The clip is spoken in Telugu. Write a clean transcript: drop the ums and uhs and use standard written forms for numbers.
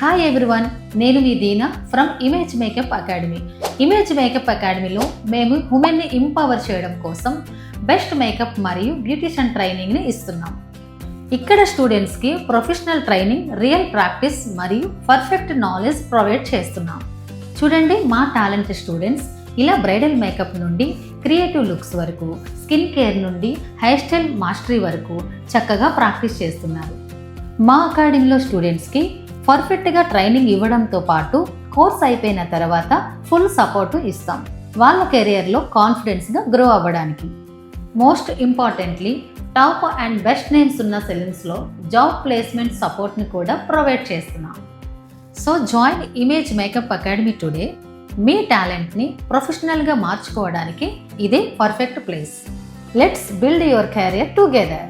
హాయ్ ఎవ్రీవన్, నేను మీ Deena from Image Makeup Academy. Image Makeup అకాడమీలో మేము ఉమెన్ని ఎంపవర్ చేయడం కోసం బెస్ట్ మేకప్ మరియు బ్యూటిషియన్ ట్రైనింగ్ని ఇస్తున్నాం. ఇక్కడ స్టూడెంట్స్కి ప్రొఫెషనల్ ట్రైనింగ్, రియల్ ప్రాక్టీస్ మరియు పర్ఫెక్ట్ నాలెడ్జ్ ప్రొవైడ్ చేస్తున్నాం. చూడండి, మా టాలెంట్ స్టూడెంట్స్ ఇలా బ్రైడల్ మేకప్ నుండి క్రియేటివ్ లుక్స్ వరకు, స్కిన్ కేర్ నుండి హెయిర్ స్టైల్ మాస్టరీ వరకు చక్కగా ప్రాక్టీస్ చేస్తున్నారు. మా అకాడమీలో స్టూడెంట్స్కి పర్ఫెక్ట్గా ట్రైనింగ్ ఇవ్వడంతో పాటు కోర్స్ అయిపోయిన తర్వాత ఫుల్ సపోర్ట్ ఇస్తాం వాళ్ళ కెరియర్లో కాన్ఫిడెన్స్గా గ్రో అవ్వడానికి. Most importantly, top and best names ఉన్న సెలూన్స్లో జాబ్ ప్లేస్మెంట్ సపోర్ట్ని కూడా ప్రొవైడ్ చేస్తున్నాం. So join Image Makeup Academy today. మీ టాలెంట్ని ప్రొఫెషనల్గా మార్చుకోవడానికి ఇదే perfect place. Let's build your career together.